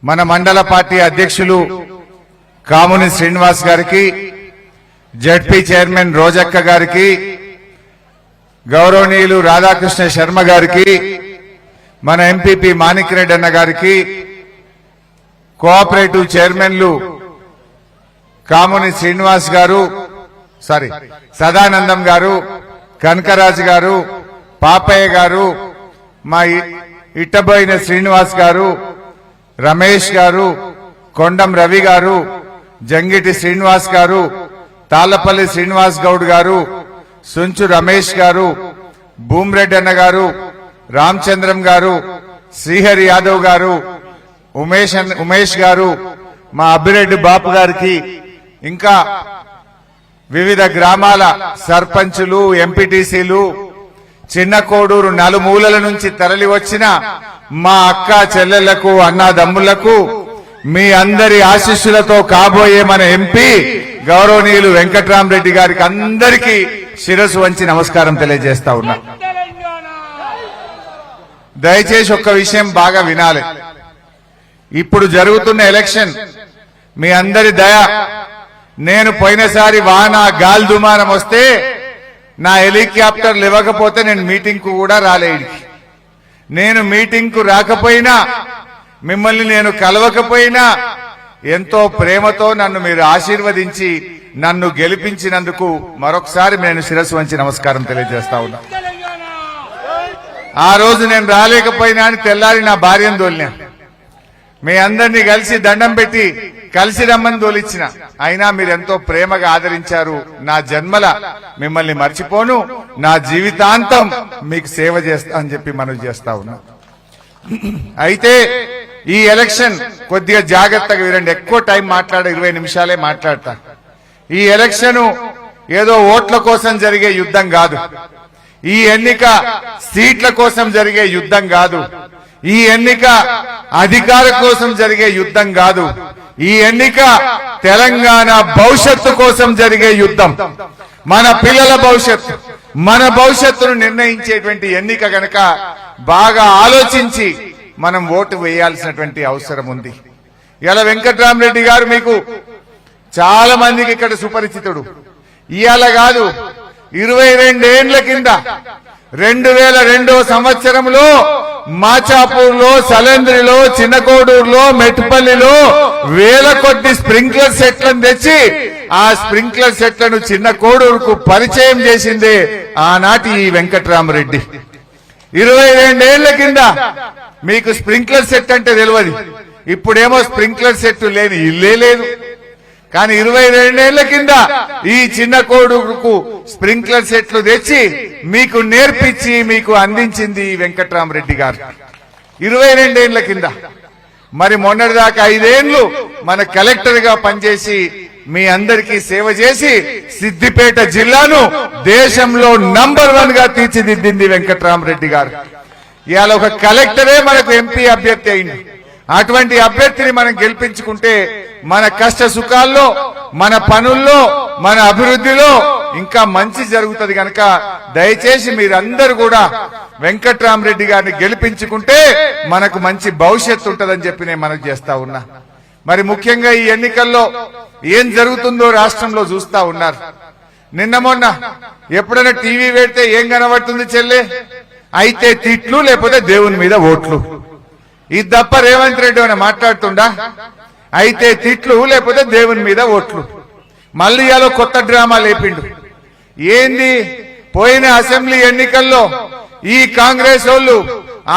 మన మండల పార్టీ అధ్యక్షులు కాముని శ్రీనివాస్ గారికి, జడ్పీ చైర్మన్ రోజక్క గారికి, గౌరవనీయులు రాధాకృష్ణ శర్మ గారికి, మన ఎంపీపీ మాణిక్రెడ్డి అన్న గారికి, కోఆపరేటివ్ చైర్మన్లు కాముని శ్రీనివాస్ గారు, సదానందం గారు, కనకరాజు గారు, పాపయ్య గారు, మా ఇట్టబోయిన శ్రీనివాస్ గారు, రమేష్ గారు, కొండం రవి గారు, జంగిటి శ్రీనివాస్ గారు, తాళ్లపల్లి శ్రీనివాస్ గౌడ్ గారు, సుంచు రమేష్ గారు, భూమిరెడ్డి అన్న గారు, రామచంద్రం గారు, శ్రీహరి యాదవ్ గారు, ఉమేష్ గారు, మా అబ్బిరెడ్డి బాపు గారికి, ఇంకా వివిధ గ్రామాల సర్పంచులు, ఎంపీటీసీలు, చిన్న కోడూరు నలుమూలల నుంచి తరలి వచ్చిన మా అక్క చెల్లెళ్లకు, అన్నాదమ్ములకు మీ అందరి ఆశీస్సులతో కాబోయే మన ఎంపీ గౌరవనీయులు వెంకట్రామరెడ్డి గారికి అందరికీ శిరస్సు వంచి నమస్కారం తెలియజేస్తా ఉన్నా. దయచేసి ఒక్క విషయం బాగా వినాలి. ఇప్పుడు జరుగుతున్న ఎలక్షన్ మీ అందరి దయ. నేను పోయినసారి వాన గాలి దుమారం వస్తే నా హెలికాప్టర్ లేవకపోతే నేను మీటింగ్ కు కూడా రాలేడు. నేను మీటింగ్ కు రాకపోయినా, మిమ్మల్ని నేను కలవకపోయినా ఎంతో ప్రేమతో నన్ను మీరు ఆశీర్వదించి నన్ను గెలిపించినందుకు మరొకసారి నేను శిరస్సు వంచి నమస్కారం తెలియజేస్తా ఉన్నా. ఆ రోజు నేను రాలేకపోయినా అని తెల్లారి నా భార్యను తోలినా, మీ అందరినీ కలిసి దండం పెట్టి కలిసి రమ్మని తోలిచ్చిన. అయినా మీరెంతో ప్రేమగా ఆదరించారు. నా జన్మల మిమ్మల్ని మర్చిపోను, నా జీవితాంతం మీకు సేవ చేస్తా అని చెప్పి మనవి చేస్తా ఉన్నా. అయితే ఈ ఎలక్షన్ కొద్దిగా జాగ్రత్తగా వినండి. ఎక్కువ టైం 20 నిమిషాలే మాట్లాడతా. ఈ ఎలక్షన్ ఏదో ఓట్ల కోసం జరిగే యుద్ధం కాదు. ఈ ఎన్నిక సీట్ల కోసం జరిగే యుద్ధం కాదు. ఈ ఎన్నిక అధికారం కోసం జరిగే యుద్ధం కాదు. ఈ ఎన్నిక తెలంగాణ భవిష్యత్తు కోసం జరిగే యుద్ధం. మన పిల్లల భవిష్యత్తు, మన భవిష్యత్తును నిర్ణయించేటువంటి ఎన్నిక గనక బాగా ఆలోచించి మనం ఓటు వేయాల్సినటువంటి అవసరం ఉంది. ఇలా వెంకట్రామరెడ్డి గారు మీకు చాలా మందికి ఇక్కడ సుపరిచితుడు. ఇవాళ కాదు, 22 ఏండ్ల కింద 2002వ సంవత్సరంలో మాచాపూర్లో, సలేంద్రిలో, చిన్నకోడూరులో, మెట్టుపల్లిలో వేల కొద్ది స్ప్రింక్లర్ సెట్లను తెచ్చి ఆ స్ప్రింక్లర్ సెట్లను చిన్న కోడూరుకు పరిచయం చేసిందే ఆనాటి ఈ వెంకట్రామరెడ్డి. 22 ఏళ్ల కింద మీకు స్ప్రింక్లర్ సెట్ అంటే తెలియదు. ఇప్పుడేమో స్ప్రింక్లర్ సెట్ లేని ఇల్లే లేదు. కానీ 22 ఏళ్ల కింద ఈ చిన్న కోడూరుకు స్ప్రింక్లర్ సెట్లు తెచ్చి మీకు నేర్పించి మీకు అందించింది వెంకట్రామరెడ్డి గారు 22 ఏళ్ల కింద. మరి మొన్నటిదాకా 5 ఏళ్లు మన కలెక్టర్ గా పనిచేసి మీ అందరికీ సేవ చేసి సిద్దిపేట జిల్లాను దేశంలో నంబర్ 1 గా తీర్చిదిద్దింది వెంకట్రామరెడ్డి గారు. ఇవాళ ఒక కలెక్టరే మనకు ఎంపీ అభ్యర్థి అయింది. అటువంటి అభ్యర్థిని మనం గెలిపించుకుంటే మన కష్ట సుఖాల్లో, మన పనుల్లో, మన అభివృద్ధిలో ఇంకా మంచి జరుగుతుంది. కనుక దయచేసి మీరందరూ కూడా వెంకట్రామరెడ్డి గారిని గెలిపించుకుంటే మనకు మంచి భవిష్యత్తు ఉంటుందని చెప్పి నేను మనకు చేస్తా ఉన్నా. మరి ముఖ్యంగా ఈ ఎన్నికల్లో ఏం జరుగుతుందో రాష్ట్రంలో చూస్తా ఉన్నారు. నిన్న మొన్న ఎప్పుడైనా టీవీ పెడితే ఏం కనబడుతుంది చెల్లె? అయితే తిట్లు, లేకపోతే దేవుని మీద ఓట్లు. ఇది తప్ప రేవంత్ రెడ్డి అని మాట్లాడుతుండా? అయితే తిట్లు, లేకపోతే దేవుని మీద ఓట్లు. మళ్ళీ ఇయాలో కొత్త డ్రామా లేపిండు. ఏంది? పోయిన అసెంబ్లీ ఎన్నికల్లో ఈ కాంగ్రెస్ వాళ్ళు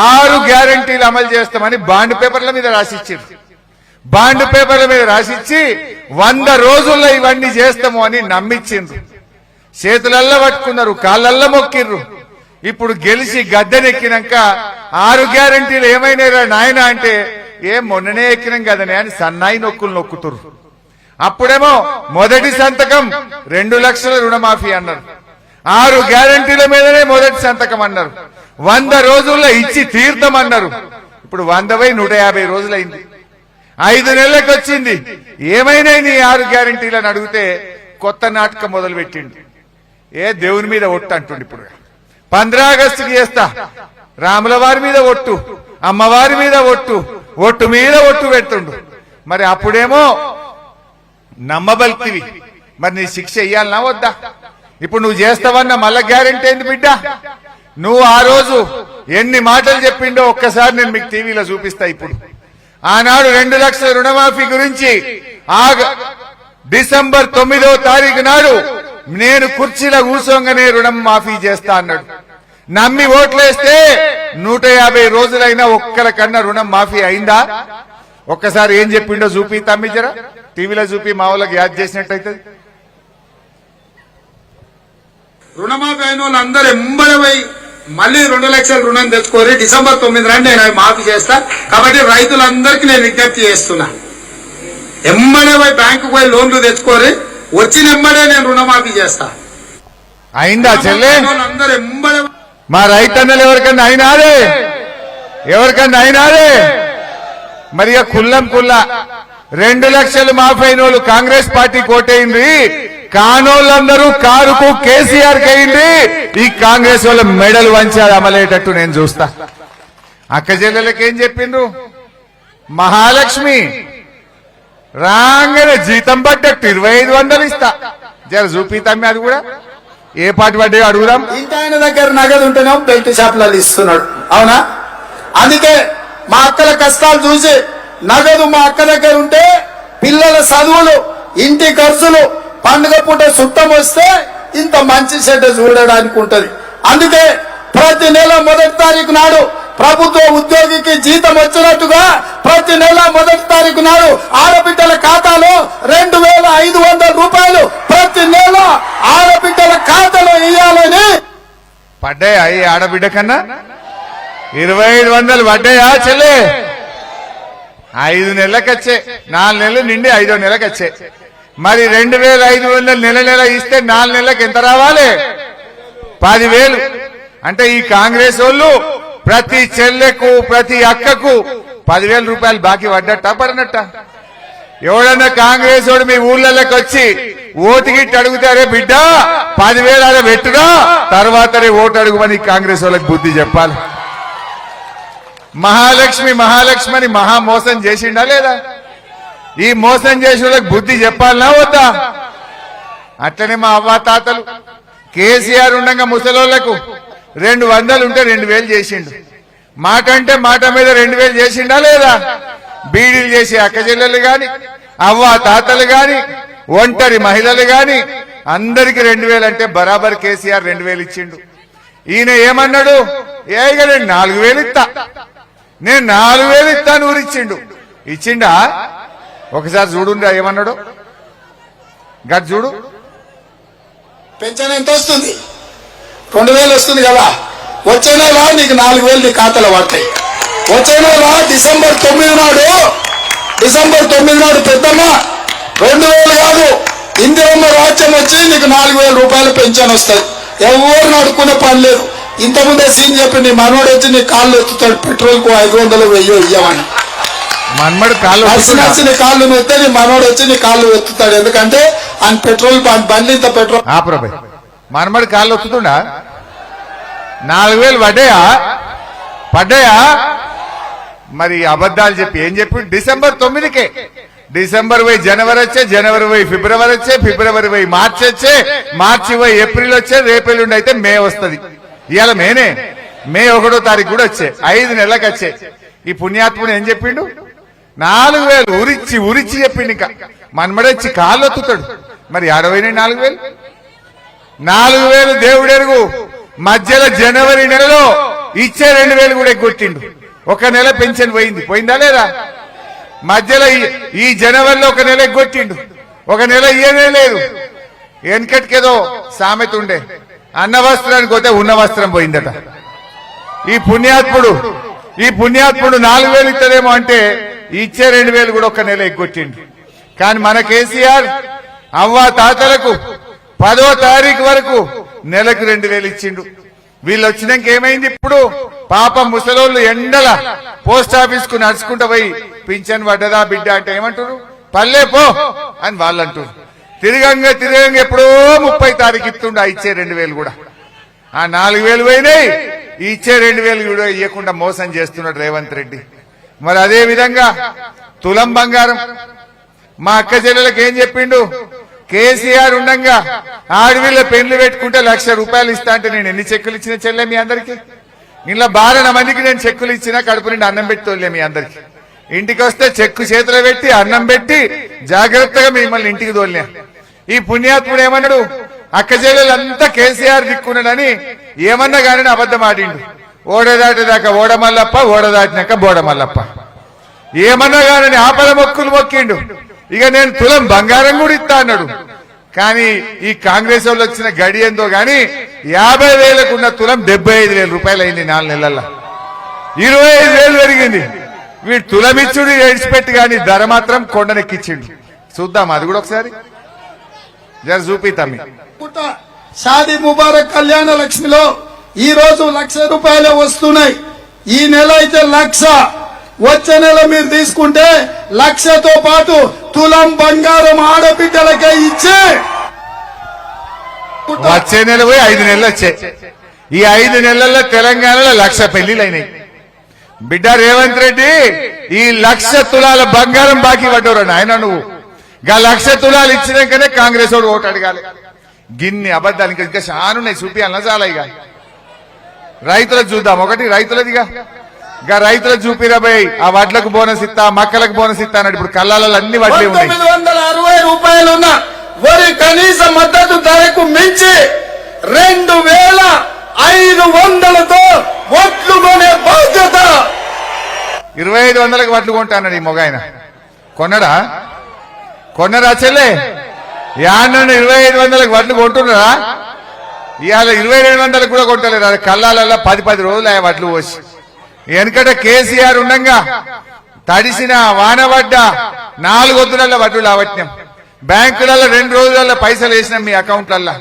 6 గ్యారంటీలు అమలు చేస్తామని బాండ్ పేపర్ల మీద రాసిచ్చారు. బాండ్ పేపర్ల మీద రాసిచ్చి 100 రోజుల్లో ఇవన్నీ చేస్తాము అని నమ్మించిండ్రు. చేతులల్లో పట్టుకున్నారు, కాళ్ళల్లో మొక్కిర్రు. ఇప్పుడు గెలిచి గద్దెనెక్కినాక 6 గ్యారంటీలు ఏమైనా నాయన అంటే మొన్ననే ఎక్కినాం కదనే అని సన్నాయి నొక్కులు నొక్కుతురు. అప్పుడేమో మొదటి సంతకం 2 లక్షల రుణమాఫీ అన్నారు. 6 గ్యారంటీల మీదనే మొదటి సంతకం అన్నారు. 100 రోజుల్లో ఇచ్చి తీర్థమన్నారు. ఇప్పుడు 100/150 రోజులైంది. 5 నెలలకు వచ్చింది. ఏమైనా నీ 6 గ్యారంటీలను అడిగితే కొత్త నాటకం మొదలు పెట్టిండు. దేవుని మీద ఒట్టు అంటుండి. ఇప్పుడు 15 ఆగస్టుకి చేస్తా, రాముల వారి మీద ఒట్టు, అమ్మవారి మీద ఒట్టు, ఒట్టు మీద ఒట్టు పెడుతుండు. మరి అప్పుడేమో నమ్మబలితివి, మరి నీ శిక్ష ఇయ్యాలనా వద్దా? ఇప్పుడు నువ్వు చేస్తావన్న మళ్ళా గ్యారెంటీ ఏంది బిడ్డ? నువ్వు ఆ రోజు ఎన్ని మాటలు చెప్పిండో ఒక్కసారి నేను మీకు టీవీలో చూపిస్తా. ఇప్పుడు ఆనాడు 2 లక్షల రుణమాఫీ గురించి డిసెంబర్ 9వ తారీఖు నాడు నేను కుర్చీలో కూర్చోగానే రుణం మాఫీ చేస్తా అన్నాడు. నమ్మి ఓట్లేస్తే 150 రోజులైనా ఒక్కరికన్నా రుణం మాఫీ అయిందా? ఒక్కసారి ఏం చెప్పిండో చూపి తమ్మి, జరా టీవీలో చూపి మా వాళ్ళకి యాద్ చేసినట్టయితే. రుణమాఫీ అయిన వాళ్ళందరూ ఎంబడమై మళ్ళీ 2 లక్షల రుణం తెచ్చుకోరి డిసెంబర్ 9 నాడు నేను అవి మాఫీ చేస్తా. కాబట్టి రైతులందరికీ నేను విజ్ఞప్తి చేస్తున్నా, ఎంబడే బ్యాంకు పోయి లోన్లు తెచ్చుకోరి, వచ్చిన ఎంబడే నేను రుణమాఫీ చేస్తా. అయిందా చెల్లె? అందరూ ఎంబడే మా రైతన్నలు ఎవరికన్నా అయినారే? ఎవరికన్నా అయినారే? మరి కుల్లం కుల్లా 2 లక్షలు మాఫీ అయిన వాళ్ళు కాంగ్రెస్ పార్టీ కోటైంది, కానోళ్ళందరూ కారుకు కేసీఆర్ కయింది. ఈ కాంగ్రెస్ వాళ్ళ మెడలు వంచి అది అమలేటట్టు నేను చూస్తా. అక్క చెల్లెలకి ఏం చెప్పిండ్రు? మహాలక్ష్మి రాగానే జీతం పడ్డట్టు 2500 ఇస్తా. జర చూపితామే, అది కూడా ఏ పాటి పడ్డాయో అడుగుదాం. ఇంటి ఆయన దగ్గర నగదు ఉంటేనే బెల్ట్ షాపులలో ఇస్తున్నాడు, అవునా? అందుకే మా అక్కల కష్టాలు చూసి నగదు మా అక్క దగ్గర ఉంటే పిల్లల చదువులు, ఇంటి ఖర్చులు, పండుగ పూట చుట్టం వస్తే ఇంత మంచి చెడ్డ చూడడానికి ఉంటది. అందుకే ప్రతి నెల 1వ తారీఖు నాడు ప్రభుత్వ ఉద్యోగికి జీతం వచ్చినట్టుగా ప్రతి నెల 1వ తారీఖు నాడు ఆడబిడ్డల ఖాతాలో 2500 రూపాయలు ప్రతి నెల ఆడబిడ్డల ఖాతాలో ఇయ్యాలని. పడ్డాయా ఈ ఆడబిడ్డ కన్నా 2500 పడ్డాయా చెల్లె? 5 నెలలకచ్చే, 4 నెలలు నిండి 5వ నెలకచ్చే. మరి 2500 నెల నెల ఇస్తే 4 నెలలకు ఎంత రావాలి? 10,000. అంటే ఈ కాంగ్రెస్ వాళ్ళు ప్రతి చెల్లెకు ప్రతి అక్కకు 10,000 రూపాయలు బాకీ పడ్డట్ట పడినట్ట? ఎవడన్నా కాంగ్రెస్ వాడు మీ ఊళ్ళకి వచ్చి ఓటుగిట్టి అడుగుతారే బిడ్డ 10,000 అలా పెట్టుగా తర్వాతనే ఓటు అడుగుమని కాంగ్రెస్ వాళ్ళకి బుద్ధి చెప్పాలి. మహాలక్ష్మి మహాలక్ష్మి అని మహా మోసం చేసిండా లేదా? ఈ మోసం చేసిన వాళ్ళకి బుద్ధి చెప్పాలనా వద్దా? అట్లనే మా అవ్వ తాతలు కేసీఆర్ ఉండగా ముసలోళ్లకు 200 ఉంటే 2000 చేసిండు. మాట అంటే మాట మీద 2000 చేసిండా లేదా? బీడీలు చేసే అక్క చెల్లెలు గాని, అవ్వ తాతలు గాని, ఒంటరి మహిళలు గాని అందరికి 2000 అంటే బరాబర్ కేసీఆర్ 2000 ఇచ్చిండు. ఈయన ఏమన్నాడు? ఏగా నేను 4000 ఇస్తా, నేను 4000 ఇస్తాను ఊరిచ్చిండు. ఇచ్చిండా? ఒకసారి చూడుండ్రా ఏమన్నాడు, గట్ చూడు. పెన్షన్ ఎంత వస్తుంది? 2000 వస్తుంది కదా. వచ్చే నెల నీకు 4000 నీ ఖాతాలో పడతాయి. వచ్చే నెల డిసెంబర్ 9 నాడు పెద్దమ్మ 2000 కాదు, ఇందిరమ్మ రాజ్యం వచ్చి నీకు 4000 రూపాయలు పెన్షన్ వస్తుంది. ఎవరు నడుకునే పని లేదు. ఇంతకుముందే సీన్ చెప్పి నీ మనోడు వచ్చి నీ కాళ్ళు ఎత్తుతాడు, పెట్రోల్ కు 500 వెయ్యో ఇయ్యమని. మనమడు కాళ్ళు నీ కాళ్ళు ఎత్తే నీ మనోడు వచ్చి నీ కాళ్ళు ఎత్తుతాడు. ఎందుకంటే ఆయన పెట్రోల్ బండి ఇంత పెట్రోల్. మనమడు కాళ్ళు వస్తుందా? 4000 పడ్డాయా? మరి అబద్ధాలు చెప్పి ఏం చెప్పి డిసెంబర్ 9కే, డిసెంబర్ పోయి జనవరి వచ్చే, జనవరి పోయి ఫిబ్రవరి వచ్చే, ఫిబ్రవరి పోయి మార్చి వచ్చే, మార్చి పోయి ఏప్రిల్ వచ్చే, రేపెల్లుండి అయితే మే వస్తుంది. ఇవాళ మే 1వ తారీఖు కూడా వచ్చే, 5 నెలలకు వచ్చే. ఈ పుణ్యాత్ముడు ఏం చెప్పిండు? 4000 ఉరిచ్చి చెప్పిండు. ఇంకా మనమడొచ్చి కాళ్ళు ఒత్తుతాడు. మరి 4000 దేవుడెరుగు. మధ్యలో జనవరి నెలలో ఇచ్చే 2000 కూడా ఎగ్గొట్టిండు. ఒక నెల పెన్షన్ పోయిందా లేదా? మధ్యలో ఈ జనవరిలో ఒక నెల ఎగ్గొట్టిండు, ఒక నెల ఇయ్యనే లేదు. వెనకటికేదో సామెత ఉండే, అన్న వస్త్రానికి పోతే ఉన్న వస్త్రం పోయిందట. ఈ పుణ్యాత్ముడు 4000 ఇస్తాడేమో అంటే ఇచ్చే 2000 కూడా ఒక నెల ఎగ్గొట్టిండు. కానీ మన కేసీఆర్ అవ్వ తాతలకు 10వ తారీఖు వరకు నెలకు 2000 ఇచ్చిండు. వీళ్ళు వచ్చినాక ఏమైంది? ఇప్పుడు పాపం ముసలోళ్ళు ఎండల పోస్ట్ ఆఫీస్ కు నడుచుకుంటూ పోయి పింఛన్ పడ్డదా బిడ్డ అంటే ఏమంటారు? పల్లె పో అని వాళ్ళు అంటారు. తిరగంగా ఎప్పుడో 30వ తారీఖు ఇస్తుండ ఇచ్చే 2000 కూడా. ఆ 4000 పోయినాయి, ఇచ్చే 2000 కూడా ఇవ్వకుండా మోసం చేస్తున్నాడు రేవంత్ రెడ్డి. మరి అదే విధంగా తులం బంగారం మా అక్క చెల్లెలకు ఏం చెప్పిండు? కేసీఆర్ ఉండంగా ఆడవిళ్ళ పెళ్లి పెట్టుకుంటే ₹1,00,000 ఇస్తా అంటే నేను ఎన్ని చెక్కులు ఇచ్చిన చెల్లె మీ అందరికి? ఇలా 12 మందికి నేను చెక్కులు ఇచ్చినా కడుపు నిండి అన్నం పెట్టి తోలే మీ అందరికి. ఇంటికి వస్తే చెక్కు చేతిలో పెట్టి అన్నం పెట్టి జాగ్రత్తగా మిమ్మల్ని ఇంటికి తోలినా. ఈ పుణ్యాత్ముడు ఏమన్నాడు? అక్క చెల్లెలంతా కేసీఆర్ దిక్కున్నాడని ఏమన్నా కానీ అబద్ధం ఆడిండు. ఓడదాటిదాకా ఓడమల్లప్ప, ఓడదాటినాక బోడమల్లప్ప. ఏమన్నా కానీ ఆపద మొక్కులు మొక్కిండు. ఇక నేను తులం బంగారం కూడా ఇస్తా అన్నాడు. కానీ ఈ కాంగ్రెస్ వాళ్ళు వచ్చిన గడి ఏందో గాని 50,000కు ఉన్న తులం ₹75,000 అయింది 4 నెలల్లో. 25,000 పెరిగింది. వీడు తులమిచ్చుడు ఏడ్చిపెట్టి గాని ధర మాత్రం కొండనెక్కిచ్చిండు. చూద్దాం అది కూడా ఒకసారి జర చూపితామి. షాదీ ముబారక్ కళ్యాణ లక్ష్మిలో ఈ రోజు ₹1,00,000 వస్తున్నాయి. ఈ నెల అయితే 1,00,000. వచ్చే నెల మీరు తీసుకుంటే 1,00,000తో పాటు తులం బంగారం ఆడబిడ్డలకే ఇచ్చి వచ్చే నెల పోయి 5 నెలలు వచ్చాయి. ఈ 5 నెలల్లో తెలంగాణలో 1,00,000 పెళ్లిళ్ళు అయినాయి. బిడ్డ రేవంత్ రెడ్డి ఈ 1,00,000 తులాల బంగారం బాకీ పడ్డవరా నాయన నువ్వు. 1,00,000 తులాలు ఇచ్చినాకనే కాంగ్రెస్ వాడు ఓటు అడగాలి. గిన్ని అబద్ధాలు ఇంకా చానున్నాయి, చూపియాలన్నా చాలా. ఇక రైతులకు చూద్దాం. ఒకటి రైతులదిగా రైతులకు చూపిరాబాయ్. ఆ వడ్లకు బోనస్ ఇస్తా, మక్కలకు బోనస్ ఇస్తా అన్నాడు. ఇప్పుడు కళ్ళాలలో అన్ని వడ్లే ఉన్నాయి. ₹960 ఉన్న వరి కనీస మద్దతు ధరకు మించి 2,500తో వడ్లు కొనే బాధ్యత. 2,500కి వడ్లు కొంటా అన్నాడు ఈ మొగాయన. కొన్నరా చెల్లె? యాన్న 2,500కి వడ్లు కొంటున్నారా? ఇవాళ 2,200లకు కూడా కొంటలేరు. అది కళ్ళాలలో 10 రోజులు ఆ వడ్లు పోసి. వెనకట కేసీఆర్ ఉండగా తడిసిన వానబడ్డ 4 వద్దులలో వడ్లు లావట్యం. బ్యాంకులలో 2 రోజులలో పైసలు వేసినాం మీ అకౌంట్లల్లో.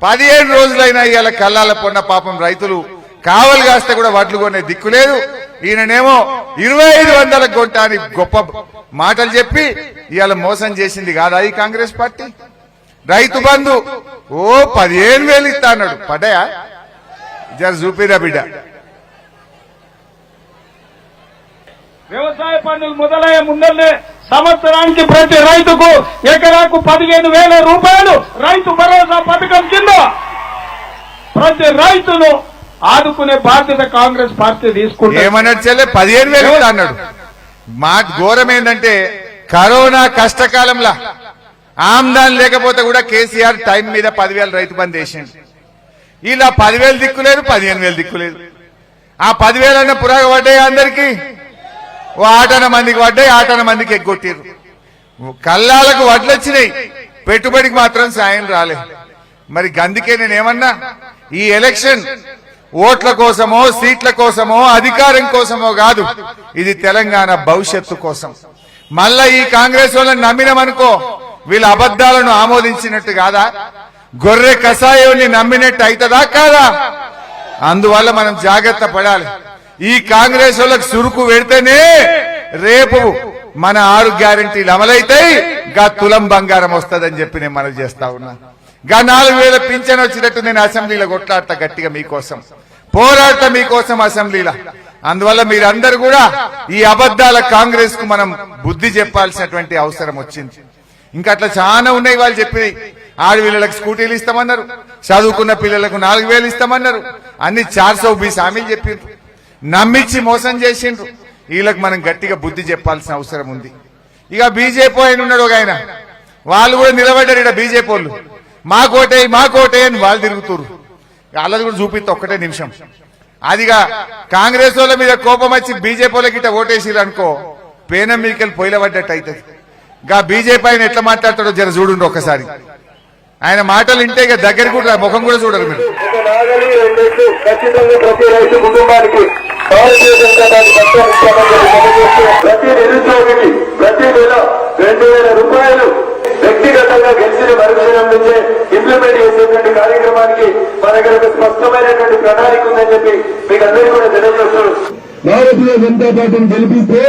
17 రోజులైనా ఇవాళ కళ్ళాల పొన్న పాపం రైతులు కావలు కాస్తే కూడా వడ్లు కొనే దిక్కు లేదు. ఈయననేమో 2,500లకు కొంటా అని గొప్ప మాటలు చెప్పి ఇవాళ మోసం చేసింది కాదా ఈ కాంగ్రెస్ పార్టీ? రైతు బంధు 15,000 ఇస్తా అన్నాడు. పడ్డాయా? జర చూపిరా బిడ్డ. వ్యవసాయ పన్నులు మొదలయ్యే ముందరనే సంవత్సరానికి ప్రతి రైతుకు ఎకరాకు ₹15,000 రైతు భరోసా పథకం కింద ప్రతి రైతును ఆదుకునే బాధ్యత కాంగ్రెస్ పార్టీ తీసుకుంటే. ఏమన్నాడు చెల్లె? 15,000 అన్నాడు. మా ఘోరం ఏంటంటే కరోనా కష్టకాలంలో ఆమ్దాన్ లేకపోతే కూడా కేసీఆర్ టైం మీద 10,000 రైతు బంద్ వేసిండు. ఇలా 10,000 దిక్కులేదు, 15,000 దిక్కులేదు. ఆ 10,000 అన్న పురాగ పడ్డాయి అందరికీ. 8 మందికి పడ్డాయి, 8 మందికి ఎగ్గొట్టిరు. కల్లాలకు వడ్లు వచ్చినాయి, పెట్టుబడికి మాత్రం సాయం రాలేదు. మరి గందుకే నేనేమన్నా ఈ ఎలక్షన్ ఓట్ల కోసమో సీట్ల కోసమో అధికారం కోసమో కాదు, ఇది తెలంగాణ భవిష్యత్తు కోసం. మళ్ళా ఈ కాంగ్రెస్ వాళ్ళని నమ్మినమనుకో వీళ్ళ అబద్ధాలను ఆమోదించినట్టు కాదా? గొర్రె కషాయాన్ని నమ్మినట్టు అవుతుందా కాదా? అందువల్ల మనం జాగ్రత్త పడాలి. ఈ కాంగ్రెస్ వాళ్ళకి సురుకు పెడితేనే రేపు మన 6 గ్యారెంటీలు అమలైతాయి. గా తులం బంగారం వస్తుందని చెప్పి నేను మనవి చేస్తా ఉన్నా. గా 4,000 పింఛన్ వచ్చినట్టు నేను అసెంబ్లీలో కొట్లాడతా, గట్టిగా మీకోసం పోరాడతా, మీకోసం అసెంబ్లీలో. అందువల్ల మీరందరూ కూడా ఈ అబద్ధాల కాంగ్రెస్ కు మనం బుద్ధి చెప్పాల్సినటువంటి అవసరం వచ్చింది. ఇంకా అట్లా చాలా ఉన్నాయి. వాళ్ళు చెప్పి ఆడపిల్లలకు స్కూటీలు ఇస్తామన్నారు, చదువుకున్న పిల్లలకు 4,000 ఇస్తామన్నారు, అన్ని 420 హామీలు చెప్పిండ్రు, నమ్మించి మోసం చేసిండ్రు. వీళ్ళకి మనం గట్టిగా బుద్ధి చెప్పాల్సిన అవసరం ఉంది. ఇక బీజేపీ ఆయన ఉన్నాడు ఒక ఆయన, వాళ్ళు కూడా నిలబడ్డారు. ఇక్కడ బీజేపీ వాళ్ళు మాకోటే అని వాళ్ళు తిరుగుతున్నారు. వాళ్ళది కూడా చూపిస్తే ఒక్కటే నిమిషం. అదిగా కాంగ్రెస్ వాళ్ళ మీద కోపం వచ్చి బీజేపీ వాళ్ళకి ఇట్లా ఓటేసిరు అనుకో, పేనం మీకెళ్ళి పొయ్యిల పడ్డట్టు అవుతుంది. గా బీజేపీ ఆయన ఎట్లా మాట్లాడతాడో జర చూడండి ఒకసారి. ఆయన మాటలు వింటే ఇక దగ్గర కూడా ముఖం కూడా చూడరు మీరు. ఖచ్చితంగా ప్రతి రైతు కుటుంబానికి భారతీయ జనతా పార్టీ పక్షాన ప్రతి నిరుద్యోగికి ప్రతి నెల ₹2,000 వ్యక్తిగతంగా గెలిచిన మరుక్షణం నుంచే ఇంప్లిమెంట్ చేసేటువంటి కార్యక్రమానికి మన దగ్గర ఒక స్పష్టమైనటువంటి ప్రణాళిక ఉందని చెప్పి మీకు అందరికీ కూడా తెలియజేస్తున్నారు. భారతీయ జనతా పార్టీని గెలిపిస్తే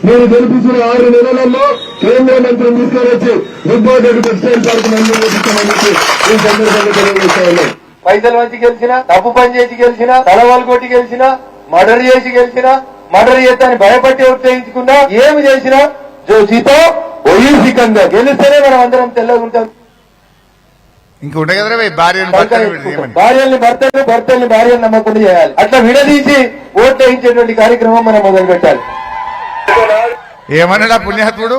మీరు గెలిపించిన 6 నెలలలో కేంద్ర మంత్రిని తీసుకొని వచ్చి దుబ్బాక టెక్స్టైల్ పార్క్ నిర్మిస్తామని చెప్పి ఈ సందర్భంగా తెలియజేస్తా ఉన్నాం. పైసలు మంచి గెలిచినా, తప్పు పని చేసి గెలిచినా, తలవాలు కొట్టి గెలిచినా, మర్డర్ చేసి గెలిచినా, మర్డర్ చేస్తాను భయపట్టి ఉత్తేజించుకున్నా ఏమి చేసినా జో జీతో ఒయ్యి సికందర్ గెలిస్తేనే మనం అందరం తెల్లగా ఉంటాం. ఇంక ఉండే కదరా భార్యను భార్యల్ని భర్తల్ని భార్యను నమ్మకుండా చేయాలి. అట్లా విడదీసి ఓట్లు వేయించేటువంటి కార్యక్రమం మనం మొదలు పెట్టాలి. ఏమన్నాడా పుణ్యాత్ముడు?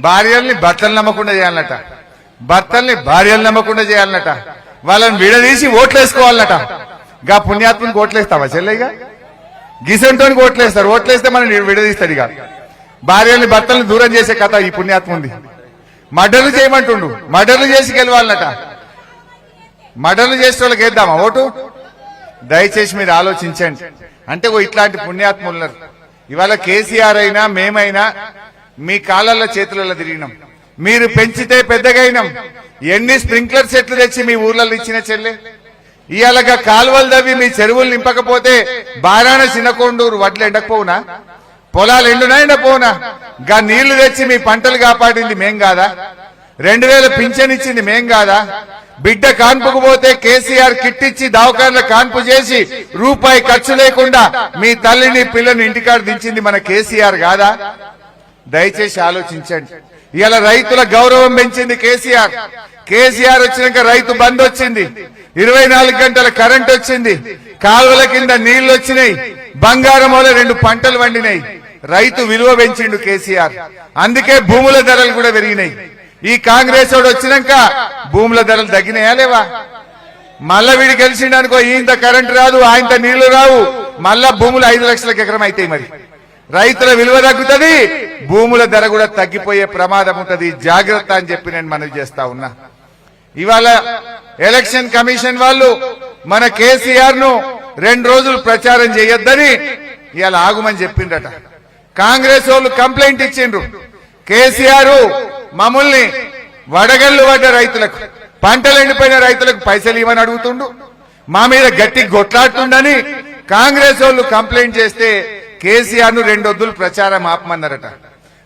భార్యల్ని భర్తలు నమ్మకుండా చేయాలన్నట, భర్తల్ని భార్యలు నమ్మకుండా చేయాలన్నట, వాళ్ళని విడదీసి ఓట్లు వేసుకోవాలన్నట. గా పుణ్యాత్మునికి ఓట్లేస్తావా చెల్లెగా? గిసంటోనికి ఓట్లేస్తారు. ఓట్లేస్తే మనం విడదీస్తాడు. ఇక భార్యల్ని భర్తల్ని దూరం చేసే కథ ఈ పుణ్యాత్ముంది. మర్డర్లు చేయమంటుండు, మర్డర్లు చేసి గెలవాలన్నట. మర్డర్లు చేసే వాళ్ళకి వేద్దామా ఓటు? దయచేసి మీరు ఆలోచించండి. అంటే ఇట్లాంటి పుణ్యాత్ములు ఇవాళ కేసీఆర్ అయినా మేమైనా మీ కాళ్ళల్లో చేతులలో తిరిగినాం. మీరు పెంచితే పెద్దగైనాం. ఎన్ని స్ప్రింక్లర్ సెట్లు తెచ్చి మీ ఊర్లలో ఇచ్చిన చెల్లె, ఇవాళగా కాలువలు దవ్వి మీ చెరువులు నింపకపోతే బారాన చిన్నకొండూరు వడ్లు ఎండకపోవునా? పొలాలు ఎండునా ఎండపోవునా? గా నీళ్లు తెచ్చి మీ పంటలు కాపాడింది మేం కాదా? 2000 పింఛన్ ఇచ్చింది మేం కాదా? బిడ్డ కాన్పుకు పోతే కేసీఆర్ కిట్ ఇచ్చి దవాఖానలో కాన్పు చేసి రూపాయి ఖర్చు లేకుండా మీ తల్లిని పిల్లని ఇంటికాడ దించింది మన కేసీఆర్ కాదా? దయచేసి ఆలోచించండి. ఇలా రైతుల గౌరవం పెంచింది కేసీఆర్. కేసీఆర్ వచ్చినాక రైతు బంద్ వచ్చింది, 24 గంటల కరెంట్ వచ్చింది, కాలువల కింద నీళ్లు వచ్చినాయి, బంగారం వల్ల 2 పంటలు వండినాయి. రైతు విలువ పెంచిండు కేసీఆర్. అందుకే భూముల ధరలు కూడా పెరిగినాయి. ఈ కాంగ్రెస్ వాడు వచ్చినాక భూముల ధరలు తగ్గినాయా లేవా? మళ్ళా వీడు గెలిచిండనుకో ఈయంత కరెంట్ రాదు, ఆయనత నీళ్లు రావు, మళ్ళా భూములు 5 లక్షలకు ఎకరం అవుతాయి. మరి రైతుల విలువ తగ్గుతుంది, భూముల ధర కూడా తగ్గిపోయే ప్రమాదం ఉంటది. జాగ్రత్త అని చెప్పి నేను మనవి చేస్తా ఉన్నా. ఇవాళ ఎలక్షన్ కమిషన్ వాళ్ళు మన కేసీఆర్ ను 2 రోజులు ప్రచారం చేయొద్దని ఇవాళ ఆగుమని చెప్పిండట. కాంగ్రెస్ వాళ్ళు కంప్లైంట్ ఇచ్చిండ్రు. కేసీఆర్ మమ్మల్ని వడగళ్లు పడ్డ రైతులకు, పంటలు ఎండిపోయిన రైతులకు పైసలు ఇవ్వని అడుగుతుండు, మా మీద గట్టి కొట్లాడుతుండని కాంగ్రెస్ వాళ్ళు కంప్లైంట్ చేస్తే కేసీఆర్ ను 2 రోజులు ప్రచారం ఆపమన్నారట.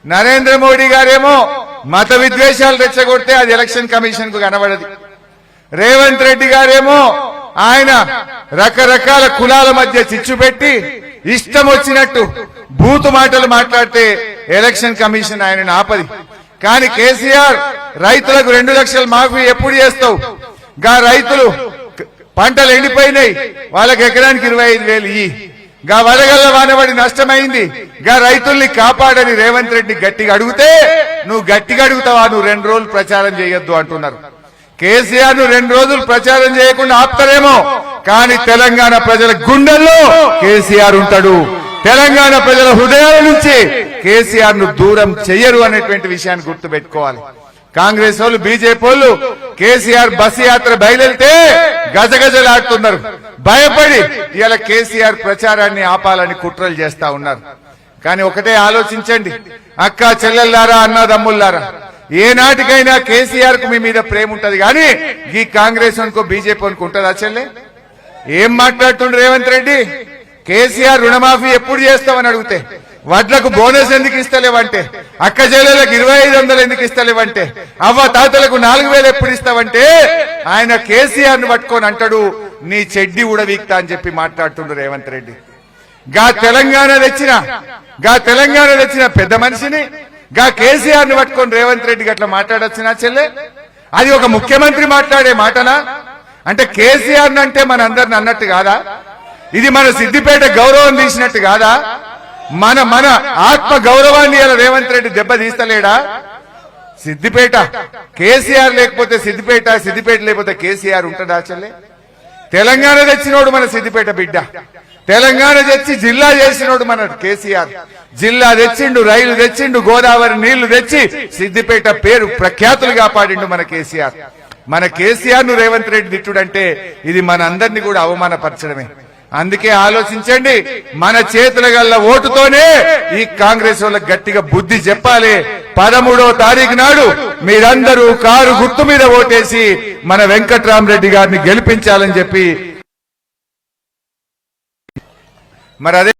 నరేంద్ర మోడీ గారేమో మత విద్వేషాలు రెచ్చగొడితే అది ఎలక్షన్ కమిషన్ కు కనబడది. రేవంత్ రెడ్డి గారేమో ఆయన రకరకాల కులాల మధ్య చిచ్చు పెట్టి ఇష్టం వచ్చినట్టు బూతు మాటలు మాట్లాడితే ఎలక్షన్ కమిషన్ ఆయనను ఆపది. కానీ కేసీఆర్ రైతులకు 2 లక్షలు మాఫీ ఎప్పుడు చేస్తావు? గా రైతులు పంటలు ఎండిపోయినాయి, వాళ్ళకి ఎకరానికి 25,000 ఇయ్యి. గా వడగళ్ల వానబడి నష్టమైంది, గా రైతుల్ని కాపాడని రేవంత్ రెడ్డి గట్టిగా అడిగితే నువ్వు గట్టిగా అడుగుతావా? నువ్వు 2 రోజులు ప్రచారం చేయొద్దు అంటున్నారు. కేసీఆర్ ను 2 రోజులు ప్రచారం చేయకుండా ఆపుతారేమో, కానీ తెలంగాణ ప్రజల గుండెల్లో కేసీఆర్ ఉంటాడు. తెలంగాణ ప్రజల హృదయాల నుంచి కేసీఆర్ ను దూరం చెయ్యరు అనేటువంటి విషయాన్ని గుర్తుపెట్టుకోవాలి. కాంగ్రెస్ వాళ్ళు బీజేపీ వాళ్ళు కేసీఆర్ బస్సు యాత్ర బయలుదేరితే గజగజలాడుతున్నారు. భయపడి ఇలా కేసీఆర్ ప్రచారాన్ని ఆపాలని కుట్రలు చేస్తా ఉన్నారు. కానీ ఒకటే ఆలోచించండి అక్క చెల్లెల్లారా, అన్నదమ్ముల్లారా, ఏనాటికైనా కేసీఆర్ కు మీ మీద ప్రేమ ఉంటది, కానీ ఈ కాంగ్రెస్ అనుకో బీజేపీ అనుకో ఉంటుందా చెల్లె? ఏం మాట్లాడుతుండ్రు రేవంత్ రెడ్డి? కేసీఆర్ రుణమాఫీ ఎప్పుడు చేస్తామని అడిగితే, వడ్లకు బోనస్ ఎందుకు ఇస్తలేవంటే, అక్క చెల్లెలకు 2500 ఎందుకు ఇస్తలేవంటే, అవ్వ తాతలకు 4000 ఎప్పుడు ఇస్తావంటే, ఆయన కేసీఆర్ ను పట్టుకొని అంటాడు నీ చెడ్డి ఉడవీక్తా అని చెప్పి మాట్లాడుతుండ్రు రేవంత్ రెడ్డి. గా తెలంగాణ తెచ్చిన పెద్ద మనిషిని గా కేసీఆర్ ను పట్టుకొని రేవంత్ రెడ్డి గట్లా మాట్లాడొచ్చినా చెల్లె? అది ఒక ముఖ్యమంత్రి మాట్లాడే మాటనా? అంటే కేసీఆర్ అంటే మన అందరిని అన్నట్టు కాదా? ఇది మన సిద్దిపేట గౌరవం తీసినట్టు కాదా? మన ఆత్మ గౌరవాన్ని ఇలా రేవంత్ రెడ్డి దెబ్బ తీస్తలేడా? సిద్దిపేట కేసీఆర్ లేకపోతే సిద్దిపేట లేకపోతే కేసీఆర్ ఉంటుందా చెల్లె? తెలంగాణ తెచ్చినోడు మన సిద్దిపేట బిడ్డ, తెలంగాణ తెచ్చి జిల్లా చేసినోడు మన కేసీఆర్. జిల్లా తెచ్చిండు, రైలు తెచ్చిండు, గోదావరి నీళ్లు తెచ్చి సిద్దిపేట పేరు ప్రఖ్యాతులు కాపాడిండు మన కేసీఆర్. మన కేసీఆర్ ను రేవంత్ రెడ్డి తిట్టుడంటే ఇది మన అందరినీ కూడా అవమానపరచడమే. అందుకే ఆలోచించండి, మన చేతుల గల్ల ఓటుతోనే ఈ కాంగ్రెస్ వాళ్ళకి గట్టిగా బుద్ధి చెప్పాలి. 13వ తారీఖు నాడు మీరందరూ కారు గుర్తు మీద ఓటేసి మన వెంకట్రామరెడ్డి గారిని గెలిపించాలని చెప్పి మరి అదే